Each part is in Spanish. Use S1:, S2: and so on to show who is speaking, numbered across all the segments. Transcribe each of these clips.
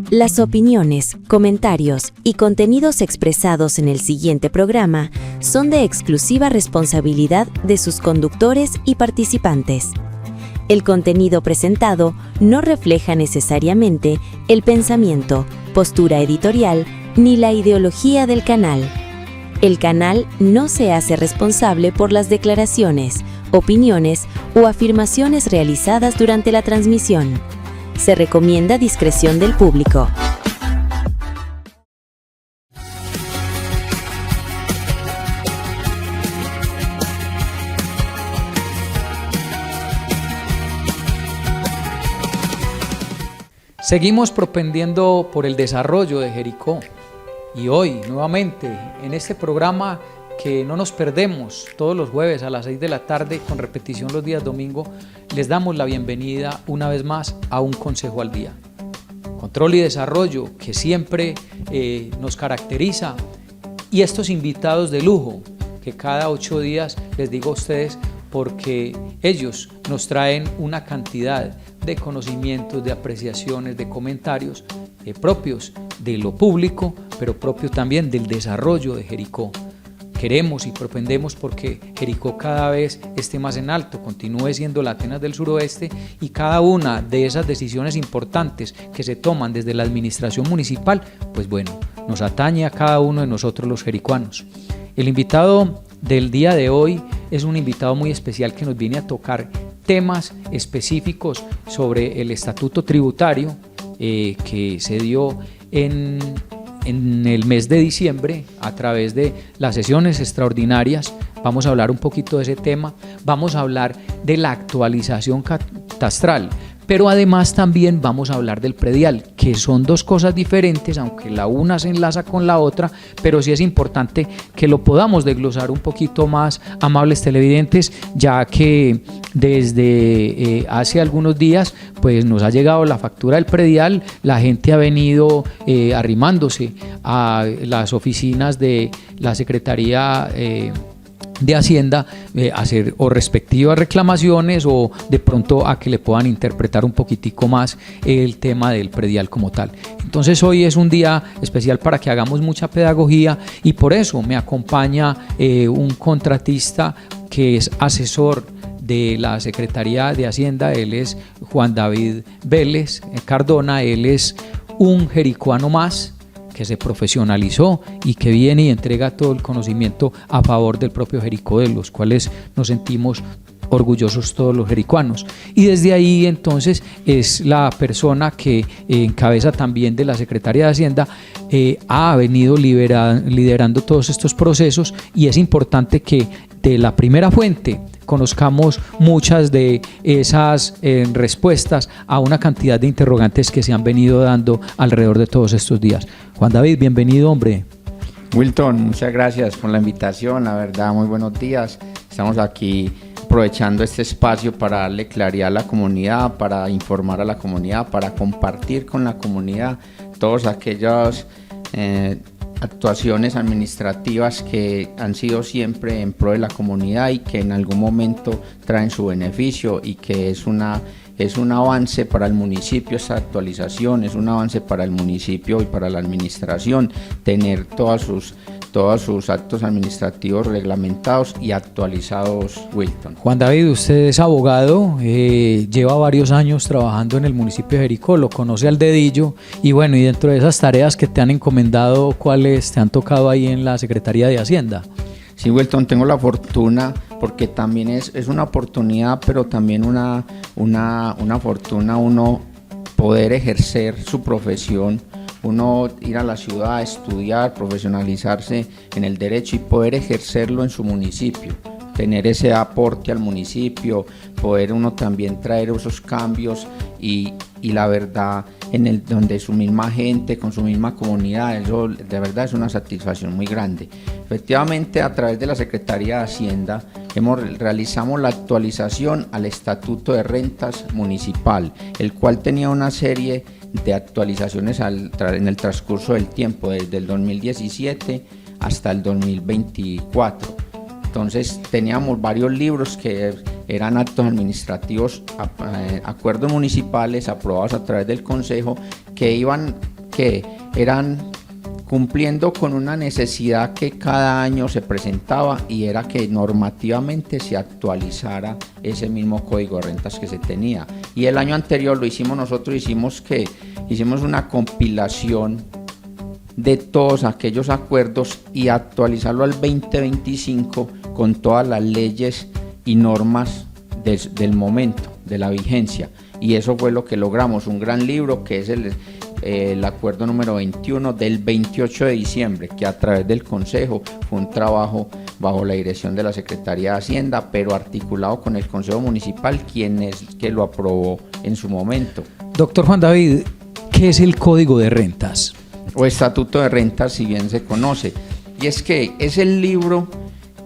S1: Las opiniones, comentarios y contenidos expresados en el siguiente programa son de exclusiva responsabilidad de sus conductores y participantes. El contenido presentado no refleja necesariamente el pensamiento, postura editorial ni la ideología del canal. El canal no se hace responsable por las declaraciones, opiniones o afirmaciones realizadas durante la transmisión. Se recomienda discreción del público.
S2: Seguimos propendiendo por el desarrollo de Jericó y hoy nuevamente en este programa que no nos perdemos todos los jueves a las 6 de la tarde con repetición los días domingo, les damos la bienvenida una vez más a un consejo al día. Control y desarrollo que siempre nos caracteriza y estos invitados de lujo que cada 8 días les digo a ustedes porque ellos nos traen una cantidad de conocimientos, de apreciaciones, de comentarios propios de lo público, pero propio también del desarrollo de Jericó. Queremos y propendemos porque Jericó cada vez esté más en alto, continúe siendo la Atenas del suroeste y cada una de esas decisiones importantes que se toman desde la administración municipal, pues bueno, nos atañe a cada uno de nosotros los jericuanos. El invitado del día de hoy es un invitado muy especial que nos viene a tocar temas específicos sobre el estatuto tributario que se dio en el mes de diciembre a través de las sesiones extraordinarias. Vamos a hablar un poquito de ese tema, vamos a hablar de la actualización catastral, pero además también vamos a hablar del predial, que son dos cosas diferentes, aunque la una se enlaza con la otra, pero sí es importante que lo podamos desglosar un poquito más, amables televidentes, ya que desde hace algunos días pues nos ha llegado la factura del predial, la gente ha venido arrimándose a las oficinas de la Secretaría de Hacienda hacer o respectivas reclamaciones o de pronto a que le puedan interpretar un poquitico más el tema del predial como tal. Entonces hoy es un día especial para que hagamos mucha pedagogía y por eso me acompaña un contratista que es asesor de la Secretaría de Hacienda. Él es Juan David Vélez Cardona, él es un jericuano más que se profesionalizó y que viene y entrega todo el conocimiento a favor del propio Jericó, de los cuales nos sentimos orgullosos todos los jericuanos. Y desde ahí entonces es la persona que encabeza también de la Secretaría de Hacienda, ha venido liderando todos estos procesos y es importante que de la primera fuente conozcamos muchas de esas respuestas a una cantidad de interrogantes que se han venido dando alrededor de todos estos días. Juan David, bienvenido, hombre.
S3: Wilton, muchas gracias por la invitación, la verdad, muy buenos días. Estamos aquí aprovechando este espacio para darle claridad a la comunidad, para informar a la comunidad, para compartir con la comunidad todas aquellas actuaciones administrativas que han sido siempre en pro de la comunidad y que en algún momento traen su beneficio y que es un avance para el municipio. Esta actualización es un avance para el municipio y para la administración, tener todos sus actos administrativos reglamentados y actualizados, Wilton.
S2: Juan David, usted es abogado, lleva varios años trabajando en el municipio de Jericó, lo conoce al dedillo y bueno, y dentro de esas tareas que te han encomendado, ¿cuáles te han tocado ahí en la Secretaría de Hacienda?
S3: Sí, Wilton, tengo la fortuna, porque también es una oportunidad, pero también una fortuna uno poder ejercer su profesión, uno ir a la ciudad a estudiar, profesionalizarse en el derecho y poder ejercerlo en su municipio, tener ese aporte al municipio, poder uno también traer esos cambios y la verdad donde su misma gente, con su misma comunidad, eso de verdad es una satisfacción muy grande. Efectivamente, a través de la Secretaría de Hacienda realizamos la actualización al Estatuto de Rentas Municipal, el cual tenía una serie de actualizaciones en el transcurso del tiempo, desde el 2017 hasta el 2024. Entonces teníamos varios libros que eran actos administrativos, acuerdos municipales aprobados a través del Consejo que eran cumpliendo con una necesidad que cada año se presentaba, y era que normativamente se actualizara ese mismo código de rentas que se tenía. Y el año anterior lo hicimos nosotros, hicimos una compilación de todos aquellos acuerdos y actualizarlo al 2025 con todas las leyes y normas del momento, de la vigencia. Y eso fue lo que logramos, un gran libro que es el acuerdo número 21 del 28 de diciembre, que a través del Consejo fue un trabajo bajo la dirección de la Secretaría de Hacienda, pero articulado con el Consejo Municipal, que lo aprobó en su momento.
S2: Doctor Juan David, ¿qué es el Código de Rentas?
S3: O Estatuto de Rentas, si bien se conoce. Y es que es el libro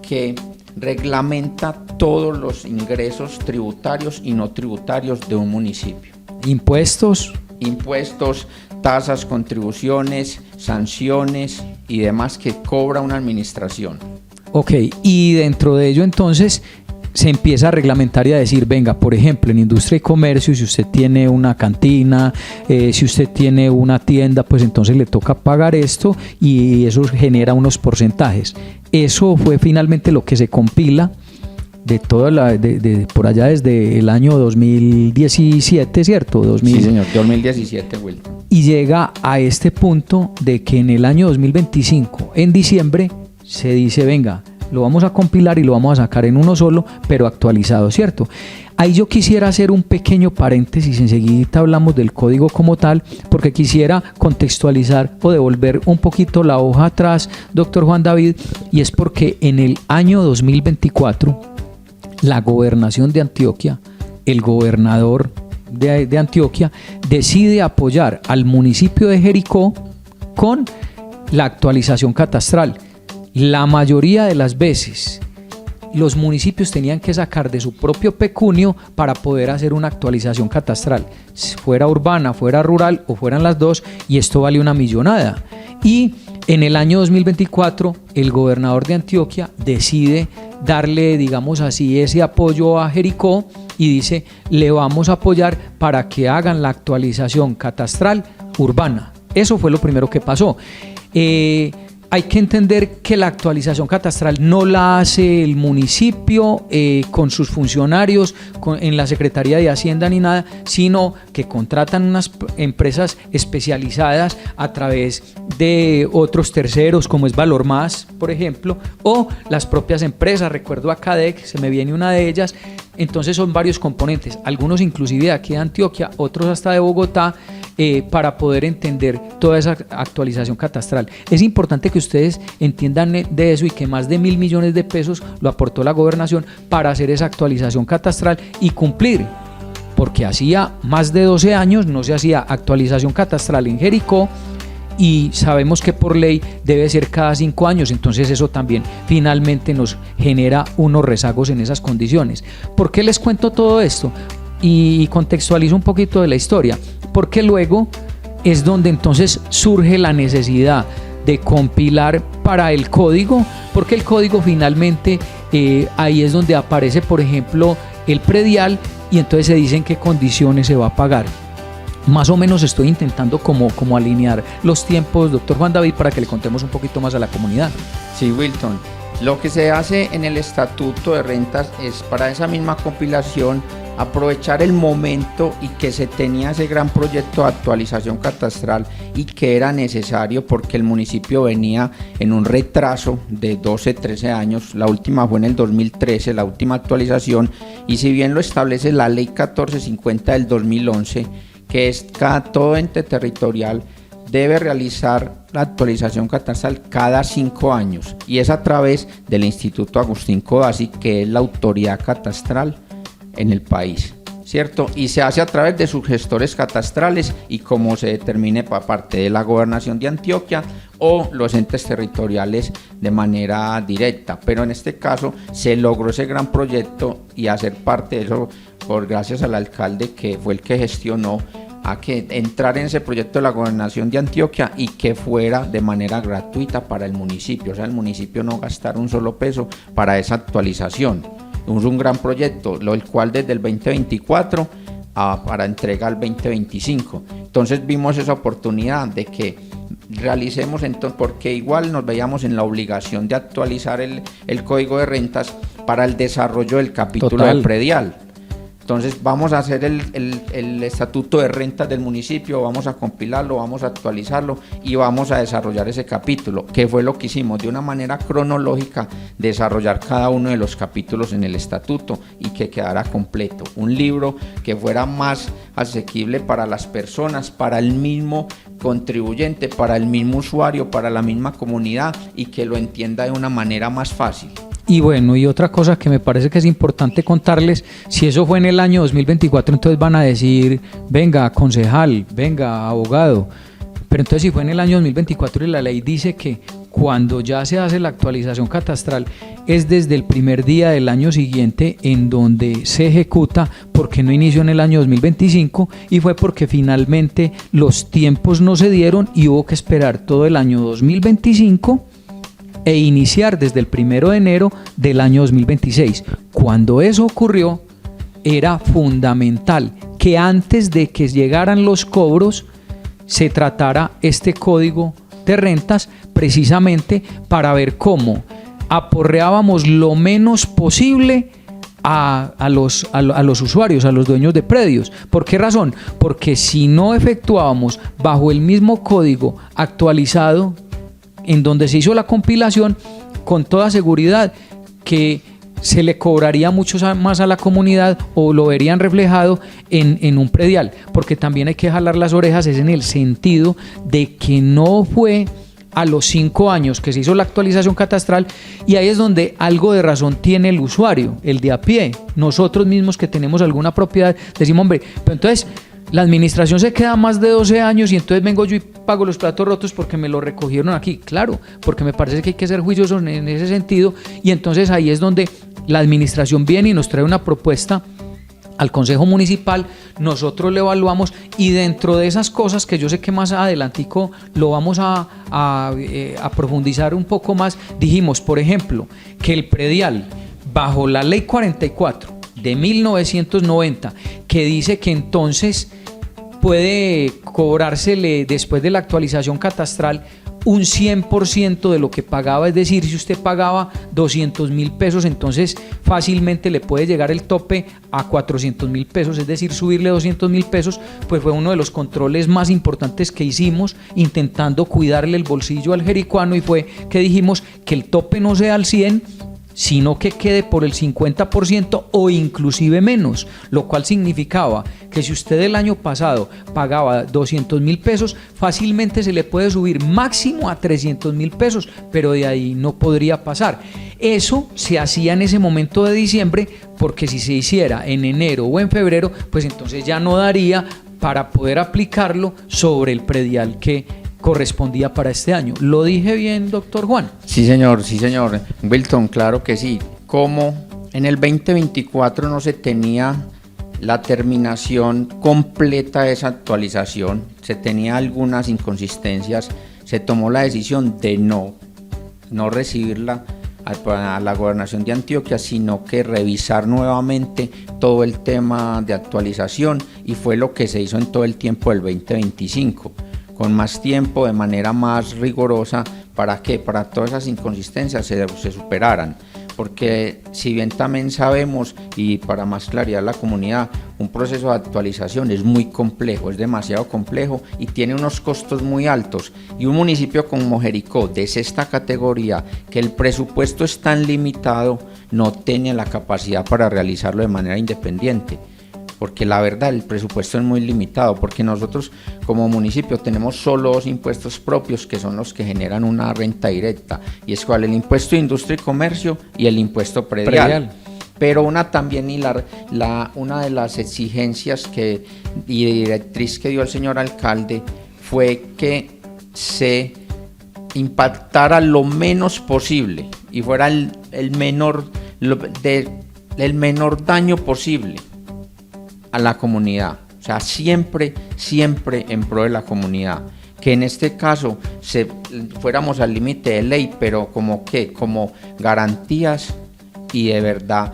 S3: que reglamenta todos los ingresos tributarios y no tributarios de un municipio.
S2: ¿Impuestos?
S3: Impuestos, tasas, contribuciones, sanciones y demás que cobra una administración.
S2: Ok, y dentro de ello entonces se empieza a reglamentar y a decir, venga, por ejemplo, en industria y comercio, si usted tiene una cantina, si usted tiene una tienda, pues entonces le toca pagar esto y eso genera unos porcentajes. Eso fue finalmente lo que se compila de toda por allá desde el año 2017, ¿cierto?
S3: Sí, señor, 2017, Wilton.
S2: Y llega a este punto de que en el año 2025, en diciembre, se dice, venga, lo vamos a compilar y lo vamos a sacar en uno solo, pero actualizado, ¿cierto? Ahí yo quisiera hacer un pequeño paréntesis, enseguida hablamos del código como tal, porque quisiera contextualizar o devolver un poquito la hoja atrás, doctor Juan David, y es porque en el año 2024, la gobernación de Antioquia, el gobernador de Antioquia, decide apoyar al municipio de Jericó con la actualización catastral. La mayoría de las veces los municipios tenían que sacar de su propio pecunio para poder hacer una actualización catastral, fuera urbana, fuera rural o fueran las dos, y esto vale una millonada. Y en el año 2024 el gobernador de Antioquia decide darle, digamos así, ese apoyo a Jericó y dice, le vamos a apoyar para que hagan la actualización catastral urbana. Eso fue lo primero que pasó. Hay que entender que la actualización catastral no la hace el municipio con sus funcionarios en la Secretaría de Hacienda ni nada, sino que contratan unas empresas especializadas a través de otros terceros, como es Valor Más, por ejemplo, o las propias empresas. Recuerdo a CADEC, se me viene una de ellas. Entonces son varios componentes, algunos inclusive de aquí de Antioquia, otros hasta de Bogotá, para poder entender toda esa actualización catastral. Es importante que ustedes entiendan de eso y que más de 1.000 millones de pesos lo aportó la gobernación para hacer esa actualización catastral y cumplir, porque hacía más de 12 años no se hacía actualización catastral en Jericó, y sabemos que por ley debe ser cada 5 años, entonces eso también finalmente nos genera unos rezagos en esas condiciones. ¿Por qué les cuento todo esto? Y contextualizo un poquito de la historia, porque luego es donde entonces surge la necesidad de compilar para el código, porque el código finalmente ahí es donde aparece, por ejemplo, el predial, y entonces se dice en qué condiciones se va a pagar. Más o menos estoy intentando como alinear los tiempos, doctor Juan David, para que le contemos un poquito más a la comunidad.
S3: Sí, Wilton, lo que se hace en el Estatuto de Rentas es, para esa misma compilación, aprovechar el momento y que se tenía ese gran proyecto de actualización catastral y que era necesario porque el municipio venía en un retraso de 12, 13 años, la última fue en el 2013, la última actualización, y si bien lo establece la ley 1450 del 2011, que es todo ente territorial debe realizar la actualización catastral cada 5 años, y es a través del Instituto Agustín Codazzi, que es la autoridad catastral en el país, ¿cierto? Y se hace a través de sus gestores catastrales y como se determine por parte de la gobernación de Antioquia o los entes territoriales de manera directa, pero en este caso se logró ese gran proyecto y hacer parte de eso gracias al alcalde, que fue el que gestionó a que entrar en ese proyecto de la gobernación de Antioquia y que fuera de manera gratuita para el municipio, o sea, el municipio no gastar un solo peso para esa actualización. Es un gran proyecto, el cual desde el 2024 para entrega al 2025. Entonces vimos esa oportunidad de que realicemos, porque igual nos veíamos en la obligación de actualizar el código de rentas para el desarrollo del capítulo del predial. Entonces vamos a hacer el estatuto de rentas del municipio, vamos a compilarlo, vamos a actualizarlo y vamos a desarrollar ese capítulo, que fue lo que hicimos de una manera cronológica, desarrollar cada uno de los capítulos en el estatuto y que quedara completo. Un libro que fuera más asequible para las personas, para el mismo contribuyente, para el mismo usuario, para la misma comunidad y que lo entienda de una manera más fácil.
S2: Y bueno, y otra cosa que me parece que es importante contarles, si eso fue en el año 2024, entonces van a decir, venga, concejal, venga, abogado, pero entonces si fue en el año 2024 y la ley dice que cuando ya se hace la actualización catastral es desde el primer día del año siguiente en donde se ejecuta, porque no inició en el año 2025 y fue porque finalmente los tiempos no se dieron y hubo que esperar todo el año 2025 e iniciar desde el 1 de enero del año 2026. Cuando eso ocurrió, era fundamental que antes de que llegaran los cobros se tratara este código de rentas, precisamente para ver cómo aporreábamos lo menos posible a los usuarios, a los dueños de predios. ¿Por qué razón? Porque si no efectuábamos bajo el mismo código actualizado en donde se hizo la compilación, con toda seguridad que se le cobraría mucho más a la comunidad o lo verían reflejado en un predial, porque también hay que jalar las orejas, es en el sentido de que no fue a los 5 años que se hizo la actualización catastral, y ahí es donde algo de razón tiene el usuario, el de a pie. Nosotros mismos que tenemos alguna propiedad decimos, hombre, pero entonces la administración se queda más de 12 años y entonces vengo yo y pago los platos rotos porque me lo recogieron aquí. Claro, porque me parece que hay que ser juiciosos en ese sentido, y entonces ahí es donde la administración viene y nos trae una propuesta al Consejo Municipal, nosotros lo evaluamos y dentro de esas cosas que yo sé que más adelantico lo vamos a profundizar un poco más, dijimos, por ejemplo, que el predial bajo la Ley 44 de 1990, que dice que entonces puede cobrársele después de la actualización catastral un 100% de lo que pagaba, es decir, si usted pagaba 200.000 pesos, entonces fácilmente le puede llegar el tope a 400.000 pesos, es decir, subirle 200.000 pesos, pues fue uno de los controles más importantes que hicimos, intentando cuidarle el bolsillo al jericuano, y fue que dijimos que el tope no sea al 100%, sino que quede por el 50% o inclusive menos, lo cual significaba que si usted el año pasado pagaba 200.000 pesos, fácilmente se le puede subir máximo a 300.000 pesos, pero de ahí no podría pasar. Eso se hacía en ese momento de diciembre, porque si se hiciera en enero o en febrero, pues entonces ya no daría para poder aplicarlo sobre el predial que correspondía para este año. ¿Lo dije bien, doctor Juan?
S3: Sí, señor, Wilton, claro que sí. Como en el 2024 no se tenía la terminación completa de esa actualización, se tenía algunas inconsistencias, se tomó la decisión de no recibirla a la gobernación de Antioquia, sino que revisar nuevamente todo el tema de actualización, y fue lo que se hizo en todo el tiempo del 2025. Con más tiempo, de manera más rigurosa, ¿para qué? Para todas esas inconsistencias se superaran, porque si bien también sabemos, y para más claridad a la comunidad, un proceso de actualización es muy complejo, es demasiado complejo y tiene unos costos muy altos, y un municipio como Jericó, de esta categoría, que el presupuesto es tan limitado, no tiene la capacidad para realizarlo de manera independiente. Porque la verdad el presupuesto es muy limitado, porque nosotros como municipio tenemos solo 2 impuestos propios que son los que generan una renta directa, y es cuál, el impuesto de industria y comercio y el impuesto predial. Pero una de las exigencias y directriz que dio el señor alcalde fue que se impactara lo menos posible y fuera el menor daño posible a la comunidad, o sea, siempre en pro de la comunidad, que en este caso fuéramos al límite de ley, pero como garantías y de verdad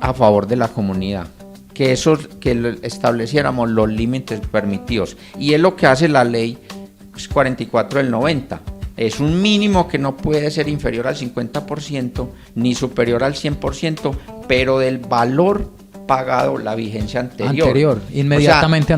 S3: a favor de la comunidad, que estableciéramos los límites permitidos, y es lo que hace la ley 44 del 90. Es un mínimo que no puede ser inferior al 50% ni superior al 100%, pero del valor pagado la vigencia anterior.
S2: Inmediatamente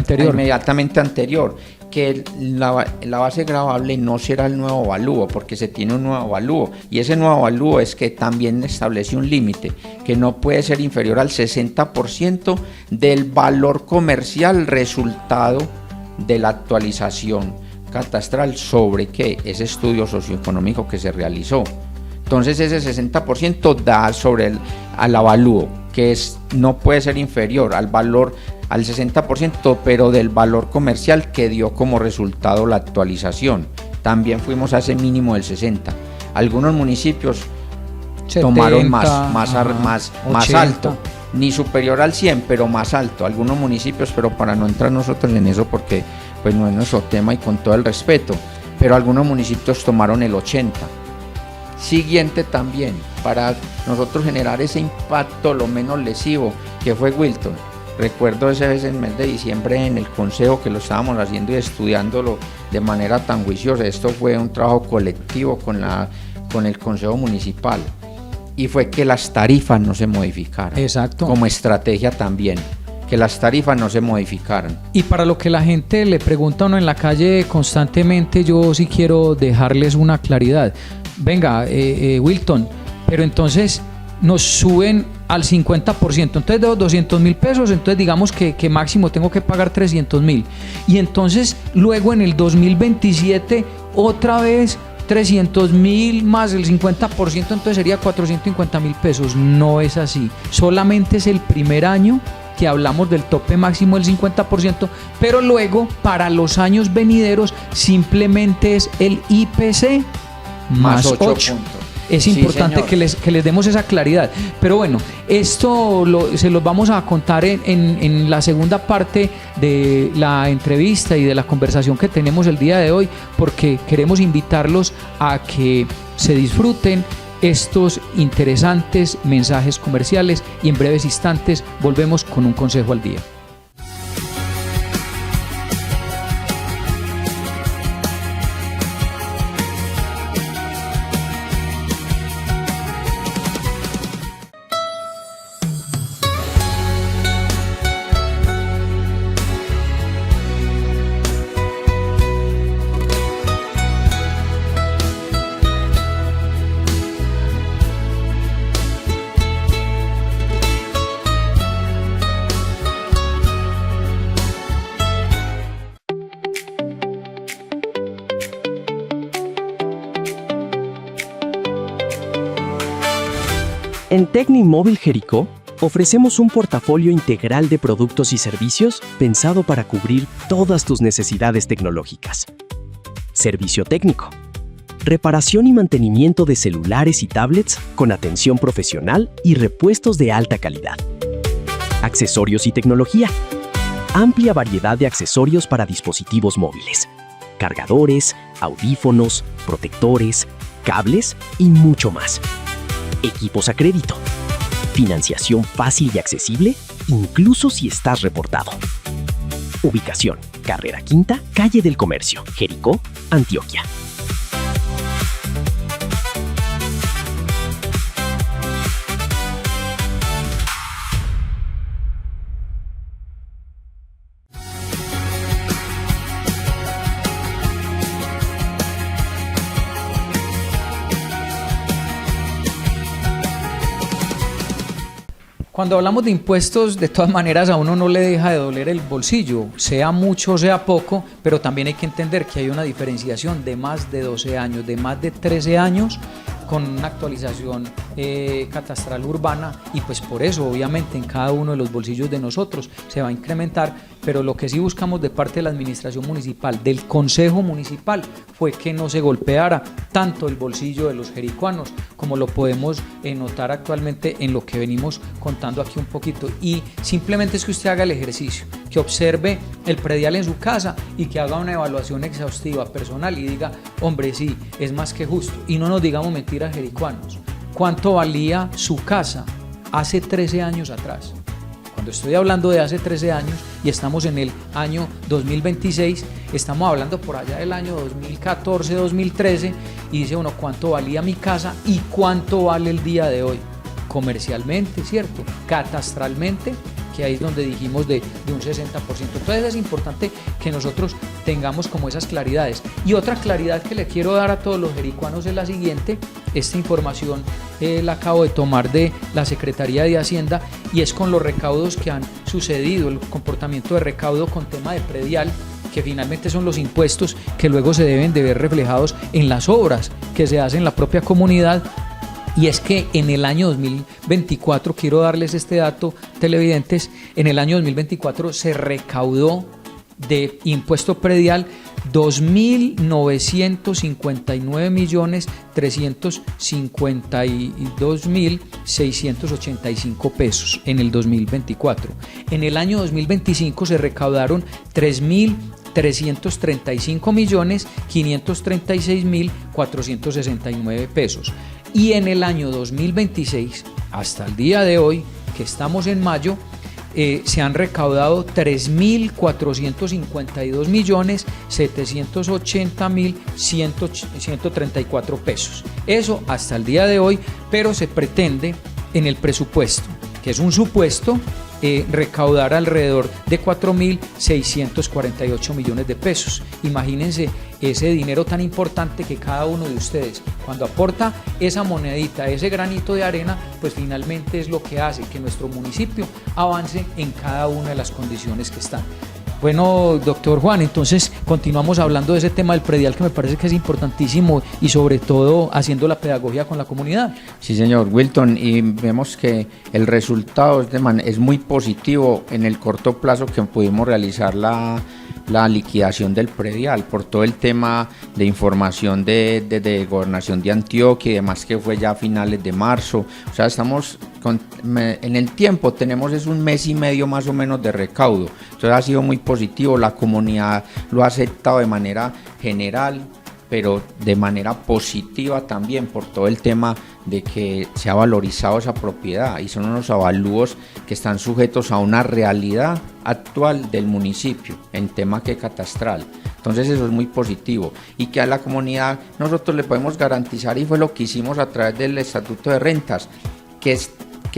S3: anterior, que la base gravable no será el nuevo avalúo, porque se tiene un nuevo avalúo, y ese nuevo avalúo es que también establece un límite que no puede ser inferior al 60% del valor comercial resultado de la actualización catastral sobre ese estudio socioeconómico que se realizó. Entonces ese 60% da sobre al avalúo, que no puede ser inferior al valor, al 60%, pero del valor comercial que dio como resultado la actualización. También fuimos a ese mínimo del 60%. Algunos municipios 70, tomaron más alto, ni superior al 100, pero más alto. Algunos municipios, pero para no entrar nosotros en eso porque pues no es nuestro tema y con todo el respeto, pero algunos municipios tomaron el 80%. Siguiente también, para nosotros generar ese impacto lo menos lesivo, que fue Wilton. Recuerdo ese vez en el mes de diciembre en el consejo que lo estábamos haciendo y estudiándolo de manera tan juiciosa. Esto fue un trabajo colectivo con el consejo municipal, y fue que las tarifas no se modificaran.
S2: Exacto.
S3: Como estrategia también, que las tarifas no se modificaran.
S2: Y para lo que la gente le pregunta a uno en la calle constantemente, yo sí quiero dejarles una claridad. Venga, Wilton, pero entonces nos suben al 50%, entonces de los 200.000 pesos, entonces digamos que máximo tengo que pagar 300.000, y entonces luego en el 2027 otra vez 300.000 más el 50%, entonces sería 450.000 pesos. No es así, solamente es el primer año que hablamos del tope máximo del 50%, pero luego para los años venideros simplemente es el IPC más 8. Es importante que les demos esa claridad. Pero bueno, esto se los vamos a contar en la segunda parte de la entrevista y de la conversación que tenemos el día de hoy, porque queremos invitarlos a que se disfruten estos interesantes mensajes comerciales, y en breves instantes volvemos con un consejo al día.
S4: En Tecnimóvil Jericó ofrecemos un portafolio integral de productos y servicios pensado para cubrir todas tus necesidades tecnológicas. Servicio técnico, reparación y mantenimiento de celulares y tablets con atención profesional y repuestos de alta calidad. Accesorios y tecnología, amplia variedad de accesorios para dispositivos móviles, cargadores, audífonos, protectores, cables y mucho más. Equipos a crédito, financiación fácil y accesible, incluso si estás reportado. Ubicación: Carrera Quinta, Calle del Comercio, Jericó, Antioquia.
S2: Cuando hablamos de impuestos, de todas maneras a uno no le deja de doler el bolsillo, sea mucho o sea poco, pero también hay que entender que hay una diferenciación de más de 12 años, de más de 13 años, con una actualización catastral urbana, y pues por eso obviamente en cada uno de los bolsillos de nosotros se va a incrementar, pero lo que sí buscamos de parte de la administración municipal, del consejo municipal, fue que no se golpeara tanto el bolsillo de los jericuanos, como lo podemos notar actualmente en lo que venimos contando aquí un poquito. Y simplemente es que usted haga el ejercicio, que observe el predial en su casa y que haga una evaluación exhaustiva personal y diga, hombre, sí, es más que justo. Y no nos digamos mentiras, jericuanos. ¿Cuánto valía su casa hace 13 años atrás. Cuando estoy hablando de hace 13 años y estamos en el año 2026, estamos hablando por allá del año 2014, 2013, y dice uno, ¿cuánto valía mi casa y cuánto vale el día de hoy? Comercialmente, ¿cierto? Catastralmente, que ahí es donde dijimos de un 60%. Entonces es importante que nosotros tengamos como esas claridades. Y otra claridad que le quiero dar a todos los jericuanos es la siguiente. Esta información la acabo de tomar de la Secretaría de Hacienda y es con los recaudos que han sucedido, el comportamiento de recaudo con tema de predial, que finalmente son los impuestos que luego se deben de ver reflejados en las obras que se hacen en la propia comunidad. Y es que en el año 2024, quiero darles este dato, televidentes, en el año 2024 se recaudó de impuesto predial 2.959.352.685 pesos en el 2024. En el año 2025 se recaudaron 3.355.536.469 pesos. Y en el año 2026, hasta el día de hoy, que estamos en mayo, se han recaudado 3.452.780.134 pesos. Eso hasta el día de hoy, pero se pretende en el presupuesto, que es un supuesto, recaudar alrededor de 4.648 millones de pesos. Imagínense ese dinero tan importante que cada uno de ustedes, cuando aporta esa monedita, ese granito de arena, pues finalmente es lo que hace que nuestro municipio avance en cada una de las condiciones que están. Bueno, doctor Juan, entonces continuamos hablando de ese tema del predial, que me parece que es importantísimo y sobre todo haciendo la pedagogía con la comunidad.
S3: Sí, señor Wilton, y vemos que el resultado es muy positivo en el corto plazo que pudimos realizar la liquidación del predial por todo el tema de información de Gobernación de Antioquia y demás, que fue ya a finales de marzo. O sea, estamos en el tiempo, tenemos es un mes y medio más o menos de recaudo. Entonces ha sido muy positivo, la comunidad lo ha aceptado de manera general, pero de manera positiva también por todo el tema de que se ha valorizado esa propiedad y son unos avalúos que están sujetos a una realidad actual del municipio en tema que catastral. Entonces eso es muy positivo y que a la comunidad nosotros le podemos garantizar, y fue lo que hicimos a través del Estatuto de Rentas, que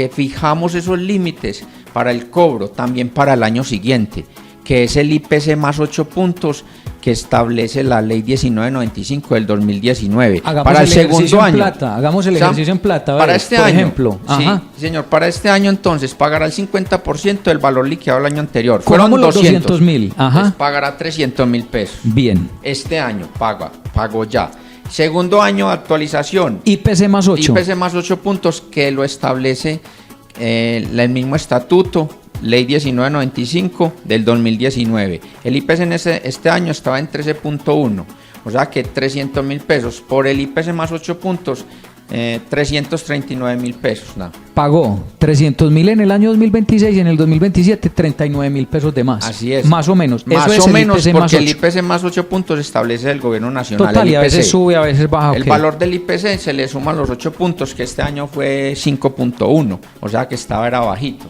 S3: fijamos esos límites para el cobro también para el año siguiente, que es el IPC más 8 puntos que establece la ley 1995 del 2019.
S2: Para el segundo año. Hagamos el ejercicio en plata.
S3: Para este
S2: por
S3: año,
S2: ejemplo.
S3: Sí, señor, para este año entonces pagará el 50% del valor liquidado del año anterior.
S2: Fueron 200.000.
S3: Pagará 300.000 pesos.
S2: Bien.
S3: Este año pagó ya. Segundo año de actualización.
S2: IPC más 8.
S3: IPC más 8 puntos que lo establece el mismo estatuto, ley 1995 del 2019. El IPC en este año estaba en 13.1, o sea que 300.000 pesos por el IPC más 8 puntos, 339.000 pesos. No.
S2: Pagó 300.000 en el año 2026 y en el 2027 39.000 pesos de más.
S3: Así es.
S2: Más o menos.
S3: Más
S2: Eso
S3: o
S2: es
S3: menos,
S2: el IPC
S3: porque
S2: más 8.
S3: el IPC más 8 puntos establece el gobierno nacional.
S2: Total,
S3: el
S2: y a veces sube, a veces baja.
S3: El valor del IPC se le suman los 8 puntos, que este año fue 5.1, o sea que era bajito.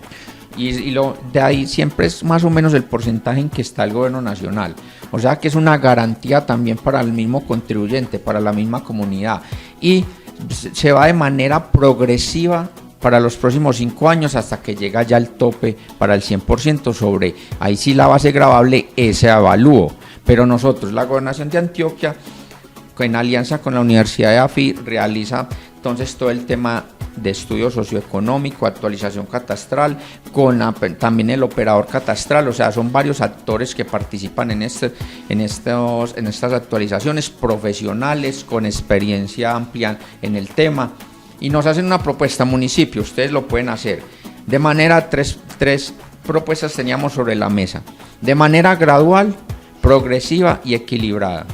S3: Y lo de ahí siempre es más o menos el porcentaje en que está el gobierno nacional. O sea que es una garantía también para el mismo contribuyente, para la misma comunidad. Y se va de manera progresiva para los próximos 5 años hasta que llega ya el tope para el 100% sobre, ahí sí la base gravable, ese avalúo. Pero nosotros, la Gobernación de Antioquia, en alianza con la Universidad de AFI, realiza entonces todo el tema de estudio socioeconómico, actualización catastral, con también el operador catastral. O sea, son varios actores que participan en estas actualizaciones, profesionales con experiencia amplia en el tema, y nos hacen una propuesta: municipio, ustedes lo pueden hacer de manera, tres propuestas teníamos sobre la mesa, de manera gradual, progresiva y equilibrada.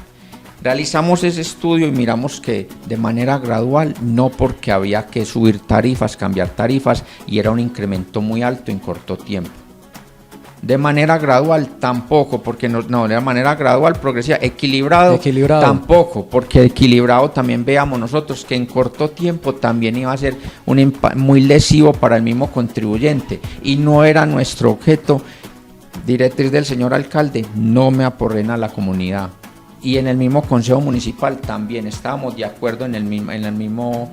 S3: Realizamos ese estudio y miramos que de manera gradual, no, porque había que subir tarifas, cambiar tarifas, y era un incremento muy alto en corto tiempo. De manera gradual tampoco, porque no, de manera gradual, progresiva. Equilibrado tampoco, porque equilibrado también veamos nosotros que en corto tiempo también iba a ser muy lesivo para el mismo contribuyente, y no era nuestro objeto. Directriz del señor alcalde: no me aporren a la comunidad. Y en el mismo consejo municipal también estábamos de acuerdo en el mismo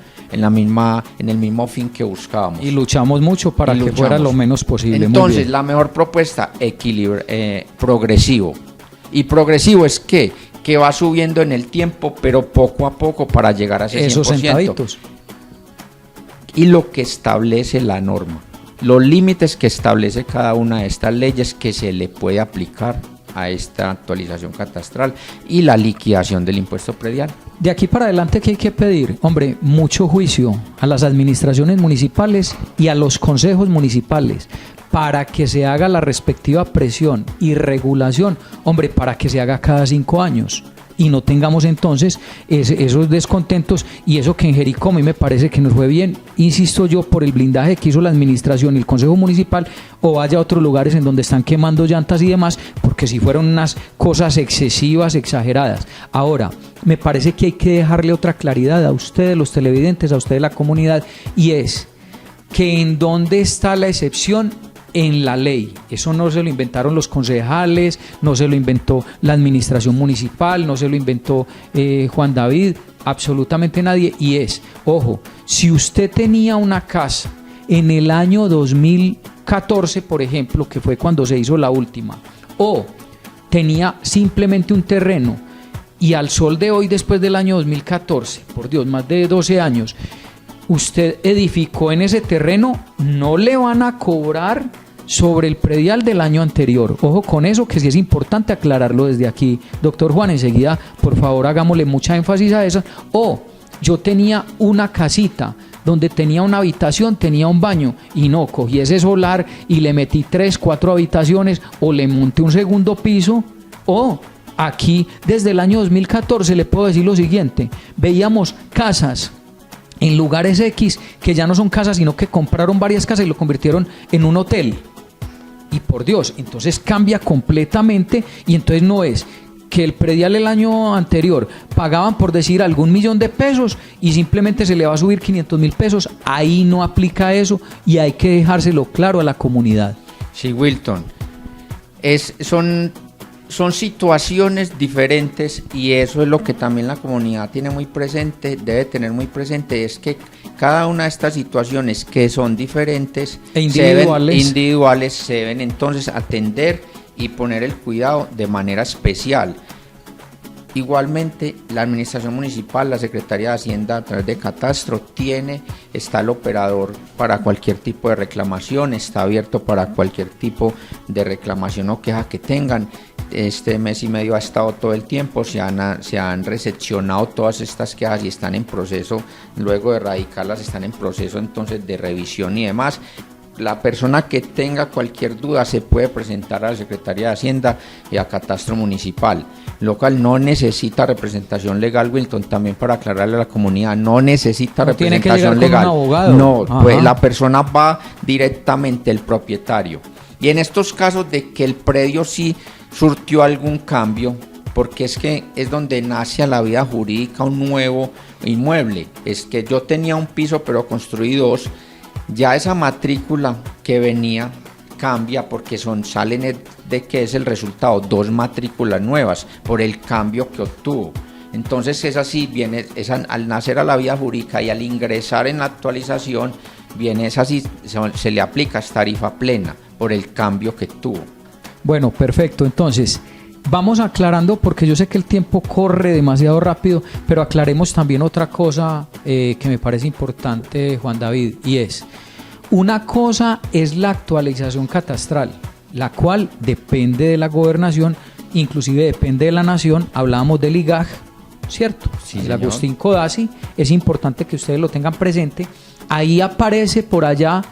S3: fin que buscábamos.
S2: Y luchamos mucho para que fuera lo menos posible.
S3: Entonces, la mejor propuesta, progresivo. Y progresivo es que va subiendo en el tiempo, pero poco a poco para llegar a ese 100%.
S2: Esos centavitos.
S3: Y lo que establece la norma, los límites que establece cada una de estas leyes que se le puede aplicar a esta actualización catastral y la liquidación del impuesto predial.
S2: De aquí para adelante, ¿qué hay que pedir? Hombre, mucho juicio a las administraciones municipales y a los consejos municipales para que se haga la respectiva presión y regulación, hombre, para que se haga cada 5 años. Y no tengamos entonces esos descontentos, y eso que en Jericó a mí me parece que nos fue bien, insisto yo, por el blindaje que hizo la administración y el consejo municipal, o vaya a otros lugares en donde están quemando llantas y demás, porque si fueron unas cosas excesivas, exageradas. Ahora, me parece que hay que dejarle otra claridad a ustedes, los televidentes, a ustedes, la comunidad, y es que en dónde está la excepción en la ley. Eso no se lo inventaron los concejales, no se lo inventó la administración municipal, no se lo inventó Juan David, absolutamente nadie. Y es, ojo, si usted tenía una casa en el año 2014, por ejemplo, que fue cuando se hizo la última, o tenía simplemente un terreno, y al sol de hoy, después del año 2014, por Dios, más de 12 años, usted edificó en ese terreno, no le van a cobrar sobre el predial del año anterior. Ojo con eso, que sí es importante aclararlo desde aquí. Doctor Juan, enseguida, por favor, hagámosle mucha énfasis a eso. O yo tenía una casita donde tenía una habitación, tenía un baño, y no, cogí ese solar y le metí 3, 4 habitaciones, o le monté un segundo piso, o aquí desde el año 2014 le puedo decir lo siguiente: veíamos casas en lugares X que ya no son casas, sino que compraron varias casas y lo convirtieron en un hotel. Y por Dios, entonces cambia completamente, y entonces no es que el predial el año anterior pagaban, por decir, algún millón de pesos y simplemente se le va a subir 500,000 pesos. Ahí no aplica eso, y hay que dejárselo claro a la comunidad.
S3: Sí, Wilton, son situaciones diferentes, y eso es lo que también la comunidad tiene muy presente, debe tener muy presente, es que cada una de estas situaciones que son diferentes
S2: e individuales
S3: se deben entonces atender y poner el cuidado de manera especial. Igualmente, la administración municipal, la Secretaría de Hacienda a través de Catastro está el operador para cualquier tipo de reclamación, está abierto para cualquier tipo de reclamación o queja que tengan. Este mes y medio ha estado todo el tiempo, se han recepcionado todas estas quejas y están en proceso, luego de erradicarlas, están en proceso entonces de revisión y demás. La persona que tenga cualquier duda se puede presentar a la Secretaría de Hacienda y a Catastro Municipal. Local no necesita representación legal, Wilton, también para aclararle a la comunidad, no necesita representación legal.
S2: Con un abogado.
S3: No, pues la persona va directamente, el propietario. Y en estos casos de que el predio sí surtió algún cambio, porque es que es donde nace a la vida jurídica un nuevo inmueble. Es que yo tenía un piso pero construí 2, ya esa matrícula que venía cambia, porque salen de que es el resultado 2 matrículas nuevas por el cambio que obtuvo. Entonces es así, al nacer a la vida jurídica y al ingresar en la actualización, se le aplica tarifa plena por el cambio que tuvo.
S2: Bueno, perfecto. Entonces, vamos aclarando, porque yo sé que el tiempo corre demasiado rápido, pero aclaremos también otra cosa que me parece importante, Juan David, y es: una cosa es la actualización catastral, la cual depende de la gobernación, inclusive depende de la nación. Hablábamos del IGAG, ¿cierto?
S3: Sí,
S2: el Agustín Codazzi, es importante que ustedes lo tengan presente. Ahí aparece por allá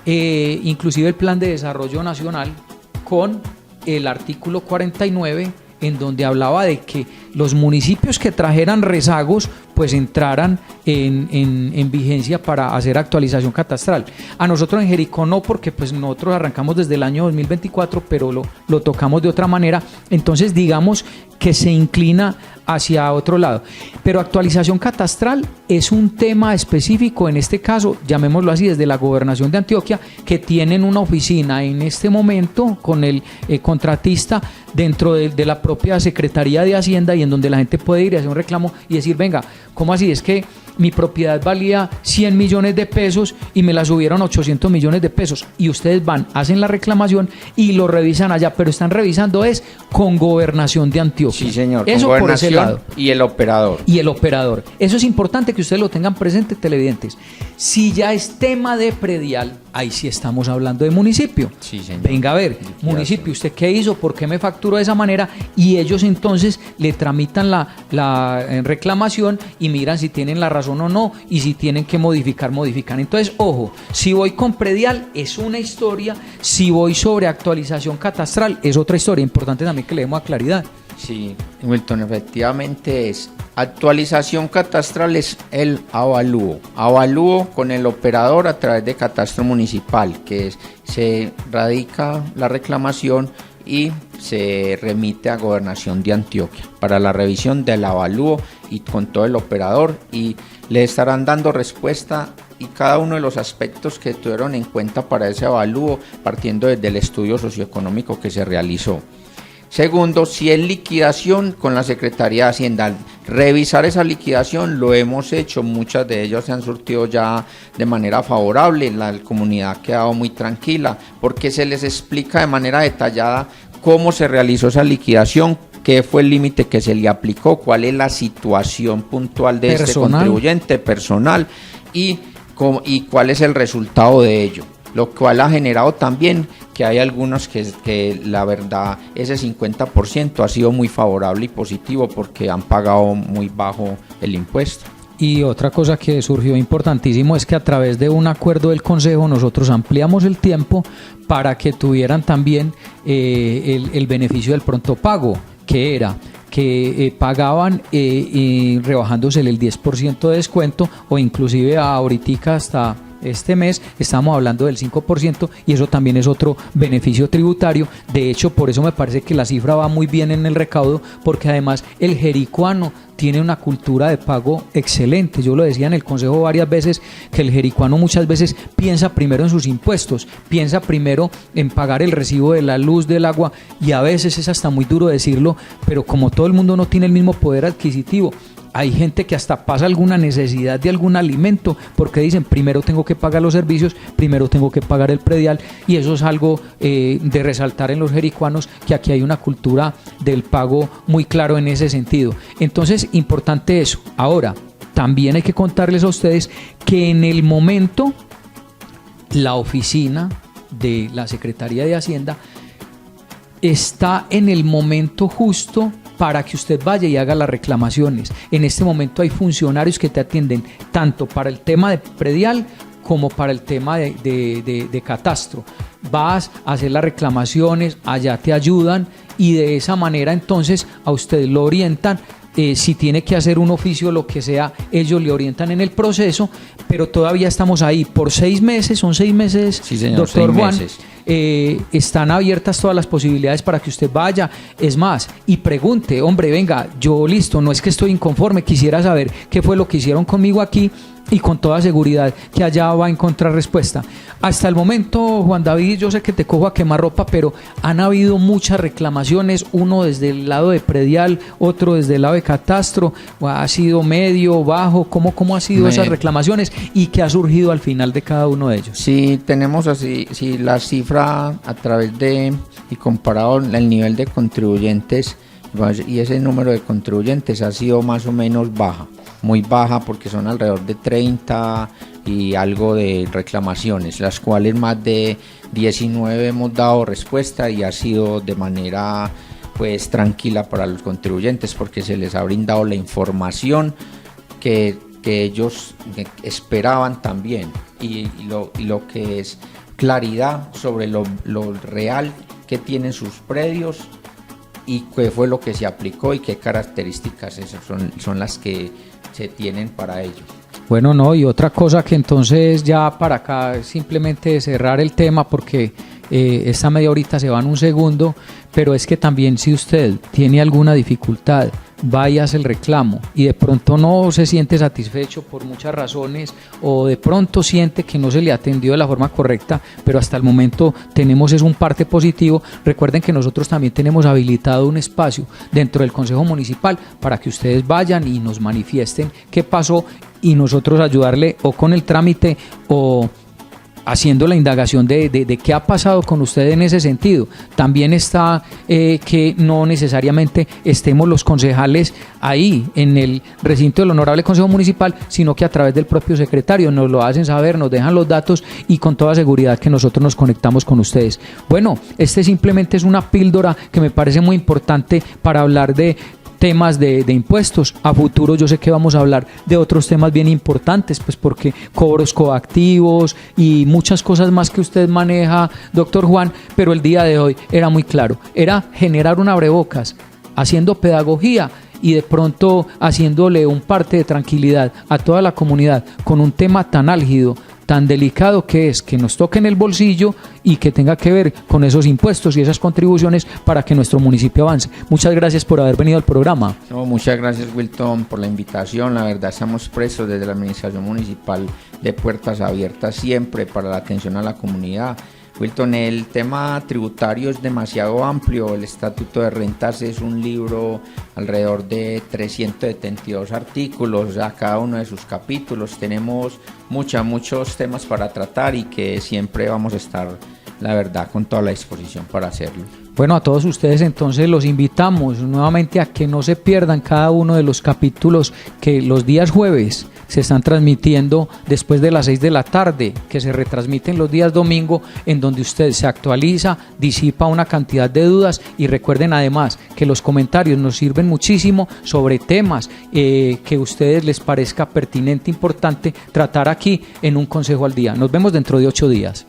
S2: inclusive el Plan de Desarrollo Nacional, con el artículo 49, en donde hablaba de que los municipios que trajeran rezagos pues entraran en vigencia para hacer actualización catastral. A nosotros en Jericó no, porque pues nosotros arrancamos desde el año 2024, pero lo tocamos de otra manera, entonces digamos que se inclina hacia otro lado. Pero actualización catastral es un tema específico, en este caso, llamémoslo así, desde la Gobernación de Antioquia, que tienen una oficina en este momento con el contratista dentro de la propia Secretaría de Hacienda, y en donde la gente puede ir y hacer un reclamo y decir, venga, ¿cómo así? Es que mi propiedad valía 100 millones de pesos y me la subieron a 800 millones de pesos. Y ustedes van, hacen la reclamación y lo revisan allá, pero están revisando es con Gobernación de Antioquia.
S3: Sí, señor.
S2: Eso
S3: con
S2: por ese lado.
S3: Y el operador.
S2: Y el operador. Eso es importante que ustedes lo tengan presente, televidentes. Si ya es tema de predial, ahí sí estamos hablando de municipio.
S3: Sí, señor.
S2: Venga a ver, municipio, ¿usted qué hizo? ¿Por qué me facturó de esa manera? Y ellos entonces le tramitan la reclamación y miran si tienen la razón o no, y si tienen que modificar, modifican. Entonces, ojo, si voy con predial es una historia, si voy sobre actualización catastral es otra historia. Importante también que le demos a claridad.
S3: Sí, Wilton, efectivamente es actualización catastral, es el avalúo con el operador a través de catastro municipal, que es, se radica la reclamación y se remite a Gobernación de Antioquia para la revisión del avalúo y con todo el operador, y le estarán dando respuesta y cada uno de los aspectos que tuvieron en cuenta para ese avalúo, partiendo desde el estudio socioeconómico que se realizó. Segundo, si es liquidación, con la Secretaría de Hacienda, revisar esa liquidación, lo hemos hecho, muchas de ellas se han surtido ya de manera favorable, la comunidad ha quedado muy tranquila, porque se les explica de manera detallada cómo se realizó esa liquidación, qué fue el límite que se le aplicó, cuál es la situación puntual de este contribuyente personal y cuál es el resultado de ello, lo cual ha generado también que hay algunos que la verdad ese 50% ha sido muy favorable y positivo porque han pagado muy bajo el impuesto.
S2: Y otra cosa que surgió importantísimo es que a través de un acuerdo del Consejo nosotros ampliamos el tiempo para que tuvieran también el beneficio del pronto pago, que era que pagaban rebajándose el 10% de descuento, o inclusive ahorita hasta este mes estamos hablando del 5%, y eso también es otro beneficio tributario. De hecho, por eso me parece que la cifra va muy bien en el recaudo, porque además el jericuano tiene una cultura de pago excelente. Yo lo decía en el consejo varias veces, que el jericuano muchas veces piensa primero en sus impuestos, piensa primero en pagar el recibo de la luz, del agua, y a veces es hasta muy duro decirlo, pero como todo el mundo no tiene el mismo poder adquisitivo, hay gente que hasta pasa alguna necesidad de algún alimento porque dicen, primero tengo que pagar los servicios, primero tengo que pagar el predial, y eso es algo de resaltar en los jericuanos, que aquí hay una cultura del pago muy claro en ese sentido. Entonces, importante eso. Ahora, también hay que contarles a ustedes que en el momento la oficina de la Secretaría de Hacienda está en el momento justo para que usted vaya y haga las reclamaciones. En este momento hay funcionarios que te atienden tanto para el tema de predial como para el tema de catastro. Vas a hacer las reclamaciones, allá te ayudan, y de esa manera entonces a usted lo orientan. Si tiene que hacer un oficio, lo que sea, ellos le orientan en el proceso, pero todavía estamos ahí por 6 meses, son 6 meses,
S3: sí, señor,
S2: doctor
S3: 6
S2: Juan.
S3: meses.
S2: Están abiertas todas las posibilidades para que usted vaya, es más, y pregunte, hombre, venga, yo listo, no es que estoy inconforme, quisiera saber qué fue lo que hicieron conmigo aquí, y con toda seguridad que allá va a encontrar respuesta. Hasta el momento, Juan David, yo sé que te cojo a quemarropa, pero han habido muchas reclamaciones, uno desde el lado de predial, otro desde el lado de catastro. ¿Ha sido medio, bajo? ¿Cómo ha sido esas reclamaciones y qué ha surgido al final de cada uno de ellos?
S3: Sí, tenemos así, sí, la cifra a través de, y comparado el nivel de contribuyentes, y ese número de contribuyentes ha sido más o menos baja, muy baja, porque son alrededor de 30 y algo de reclamaciones, las cuales más de 19 hemos dado respuesta, y ha sido de manera pues tranquila para los contribuyentes, porque se les ha brindado la información que ellos esperaban también, y lo que es claridad sobre lo real que tienen sus predios, y qué fue lo que se aplicó y qué características esas son las que se tienen para ello.
S2: Bueno, no, y otra cosa que entonces ya para acá simplemente cerrar el tema porque esta media horita se va en un segundo, pero es que también si usted tiene alguna dificultad, vaya a hacer el reclamo y de pronto no se siente satisfecho por muchas razones o de pronto siente que no se le atendió de la forma correcta, pero hasta el momento tenemos es un parte positivo. Recuerden que nosotros también tenemos habilitado un espacio dentro del Consejo Municipal para que ustedes vayan y nos manifiesten qué pasó y nosotros ayudarle o con el trámite o haciendo la indagación de qué ha pasado con usted en ese sentido. También está que no necesariamente estemos los concejales ahí en el recinto del Honorable Consejo Municipal, sino que a través del propio secretario nos lo hacen saber, nos dejan los datos y con toda seguridad que nosotros nos conectamos con ustedes. Bueno, este simplemente es una píldora que me parece muy importante para hablar de temas de impuestos. A futuro yo sé que vamos a hablar de otros temas bien importantes, pues porque cobros coactivos y muchas cosas más que usted maneja, doctor Juan, pero el día de hoy era muy claro, era generar un abrebocas, haciendo pedagogía y de pronto haciéndole un parte de tranquilidad a toda la comunidad con un tema tan álgido, tan delicado que es que nos toque en el bolsillo y que tenga que ver con esos impuestos y esas contribuciones para que nuestro municipio avance. Muchas gracias por haber venido al programa.
S3: No, muchas gracias, Wilton, por la invitación. La verdad, estamos presos desde la Administración Municipal de puertas abiertas siempre para la atención a la comunidad. Wilton, el tema tributario es demasiado amplio. El Estatuto de Rentas es un libro alrededor de 372 artículos a cada uno de sus capítulos. Tenemos muchos temas para tratar y que siempre vamos a estar, la verdad, con toda la disposición para hacerlo.
S2: Bueno, a todos ustedes entonces los invitamos nuevamente a que no se pierdan cada uno de los capítulos que los días jueves se están transmitiendo después de las 6 de la tarde, que se retransmiten los días domingo, en donde usted se actualiza, disipa una cantidad de dudas y recuerden además que los comentarios nos sirven muchísimo sobre temas que a ustedes les parezca pertinente, importante tratar aquí en Un Consejo al Día. Nos vemos dentro de 8 días.